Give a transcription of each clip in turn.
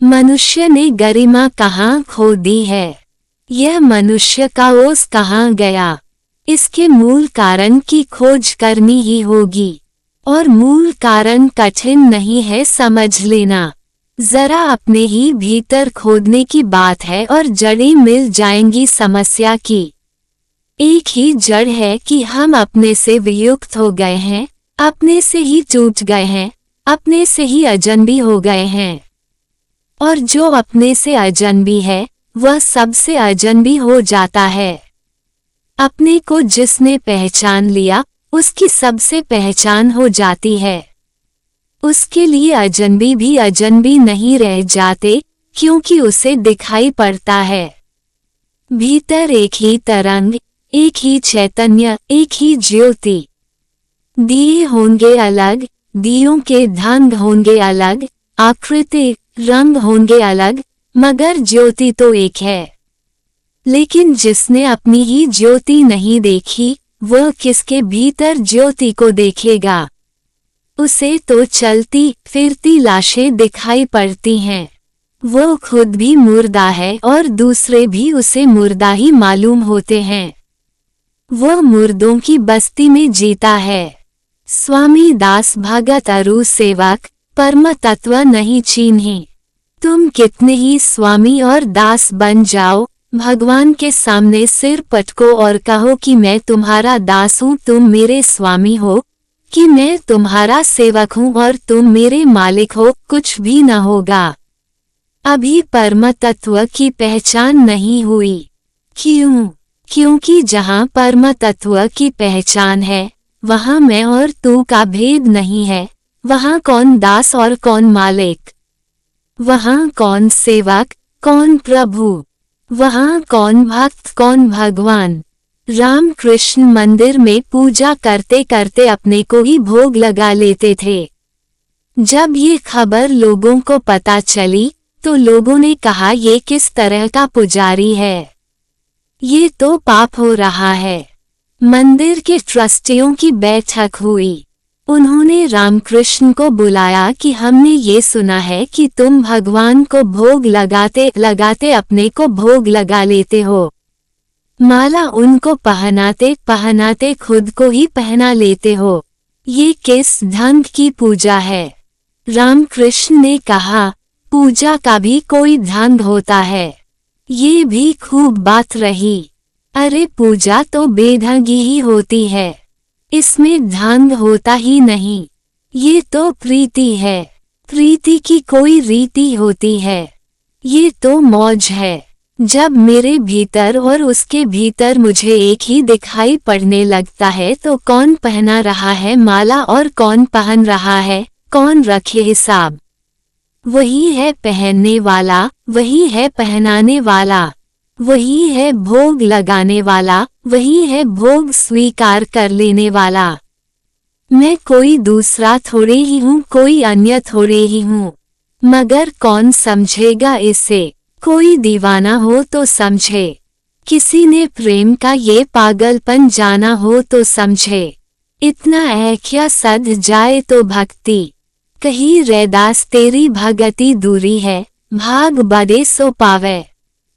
मनुष्य ने गरिमा कहाँ खो दी है? यह मनुष्य का ओस कहाँ गया? इसके मूल कारण की खोज करनी ही होगी, और मूल कारण कठिन नहीं है समझ लेना। जरा अपने ही भीतर खोदने की बात है और जड़ें मिल जाएंगी समस्या की। एक ही जड़ है कि हम अपने से वियुक्त हो गए हैं, अपने से ही टूट गए हैं, अपने से ही अजनबी हो गए हैं। और जो अपने से अजनबी है वह सबसे अजनबी हो जाता है। अपने को जिसने पहचान लिया उसकी सबसे पहचान हो जाती है। उसके लिए अजनबी भी अजनबी नहीं रह जाते, क्योंकि उसे दिखाई पड़ता है। भीतर एक ही तरंग, एक ही चैतन्य, एक ही ज्योति। दिए होंगे अलग, दियों के ढंग होंगे अलग, आकृति रंग होंगे अलग, मगर ज्योति तो एक है। लेकिन जिसने अपनी ही ज्योति नहीं देखी वह किसके भीतर ज्योति को देखेगा? उसे तो चलती फिरती लाशें दिखाई पड़ती हैं। वो खुद भी मुर्दा है और दूसरे भी उसे मुर्दा ही मालूम होते हैं। वह मुर्दों की बस्ती में जीता है। स्वामी दास भगत अरु सेवक परम तत्व नहीं चीन्हे। तुम कितने ही स्वामी और दास बन जाओ, भगवान के सामने सिर पटको और कहो कि मैं तुम्हारा दास हूँ, तुम मेरे स्वामी हो, कि मैं तुम्हारा सेवक हूँ और तुम मेरे मालिक हो, कुछ भी न होगा। अभी परम तत्व की पहचान नहीं हुई। क्यों? क्योंकि जहाँ परम तत्व की पहचान है वहाँ मैं और तू का भेद नहीं है। वहाँ कौन दास और कौन मालिक? वहाँ कौन सेवक, कौन प्रभु? वहाँ कौन भक्त, कौन भगवान? राम कृष्ण मंदिर में पूजा करते करते अपने को ही भोग लगा लेते थे। जब ये खबर लोगों को पता चली तो लोगों ने कहा ये किस तरह का पुजारी है, ये तो पाप हो रहा है। मंदिर के ट्रस्टियों की बैठक हुई। उन्होंने रामकृष्ण को बुलाया कि हमने ये सुना है कि तुम भगवान को भोग लगाते लगाते अपने को भोग लगा लेते हो। माला उनको पहनाते पहनाते खुद को ही पहना लेते हो। ये किस ढंग की पूजा है? रामकृष्ण ने कहा, पूजा का भी कोई ढंग होता है। ये भी खूब बात रही। अरे पूजा तो बेढंगी ही होती है, इसमें ढंग होता ही नहीं। ये तो प्रीति है, प्रीति की कोई रीति होती है। ये तो मौज है। जब मेरे भीतर और उसके भीतर मुझे एक ही दिखाई पड़ने लगता है तो कौन पहना रहा है माला और कौन पहन रहा है, कौन रखे हिसाब? वही है पहनने वाला, वही है पहनाने वाला, वही है भोग लगाने वाला, वही है भोग स्वीकार कर लेने वाला। मैं कोई दूसरा थोड़े ही हूँ, कोई अन्य थोड़े ही हूँ। मगर कौन समझेगा इसे? कोई दीवाना हो तो समझे, किसी ने प्रेम का ये पागलपन जाना हो तो समझे। इतना ऐक्या सध जाए तो भक्ति, कही रैदास तेरी भगति दूरी है, भाग बड़े सो पावे।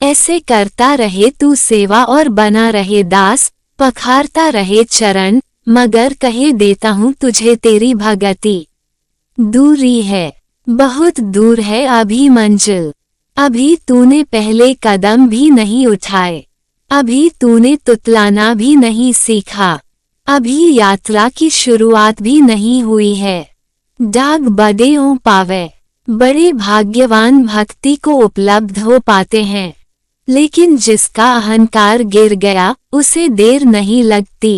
ऐसे करता रहे तू सेवा और बना रहे दास, पखारता रहे चरण, मगर कहे देता हूँ तुझे तेरी भगति। दूरी है, बहुत दूर है अभी मंजिल। अभी तूने पहले कदम भी नहीं उठाए, अभी तूने तुतलाना भी नहीं सीखा, अभी यात्रा की शुरुआत भी नहीं हुई है। डाग बड़े ओ पावे, बड़े भाग्यवान भक्ति को उपलब्ध हो पाते हैं। लेकिन जिसका अहंकार गिर गया उसे देर नहीं लगती।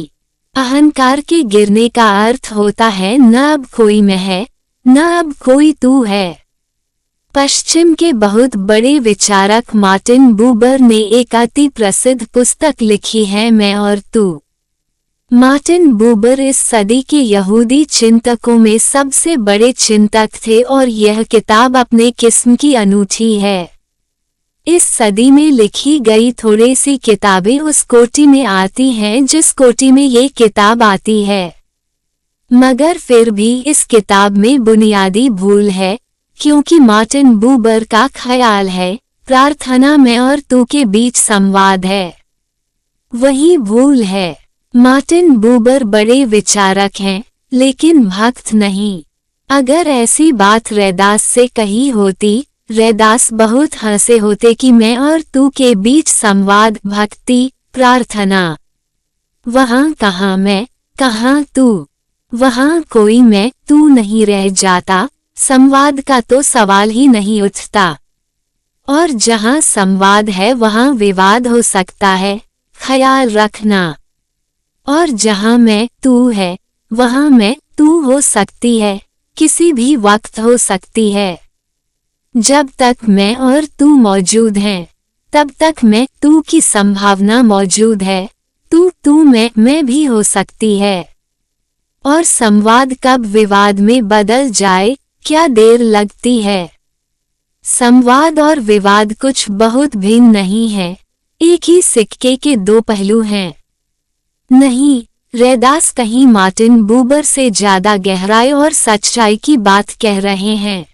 अहंकार के गिरने का अर्थ होता है न अब कोई मैं है, न अब कोई तू है। पश्चिम के बहुत बड़े विचारक मार्टिन बूबर ने एक अति प्रसिद्ध पुस्तक लिखी है, मैं और तू। मार्टिन बूबर इस सदी के यहूदी चिंतकों में सबसे बड़े चिंतक थे और यह किताब अपने किस्म की अनूठी है। इस सदी में लिखी गई थोड़ी सी किताबें उस कोटि में आती हैं जिस कोटि में ये किताब आती है, मगर फिर भी इस किताब में बुनियादी भूल है। क्योंकि मार्टिन बूबर का ख्याल है प्रार्थना में और तू के बीच संवाद है। वही भूल है। मार्टिन बूबर बड़े विचारक हैं, लेकिन भक्त नहीं। अगर ऐसी बात रैदास से कही होती, रैदास बहुत हंसे होते कि मैं और तू के बीच संवाद, भक्ति, प्रार्थना। वहाँ कहाँ मैं, कहाँ तू। वहाँ कोई मैं तू नहीं रह जाता, संवाद का तो सवाल ही नहीं उठता। और जहाँ संवाद है वहाँ विवाद हो सकता है, ख्याल रखना। और जहाँ मैं तू है, वहाँ मैं तू हो सकती है, किसी भी वक्त हो सकती है। जब तक मैं और तू मौजूद हैं, तब तक मैं तू की संभावना मौजूद है। तू मैं भी हो सकती है। और संवाद कब विवाद में बदल जाए, क्या देर लगती है। संवाद और विवाद कुछ बहुत भिन्न नहीं है, एक ही सिक्के के दो पहलू हैं। नहीं, रैदास कहीं मार्टिन बूबर से ज्यादा गहराई और सच्चाई की बात कह रहे हैं।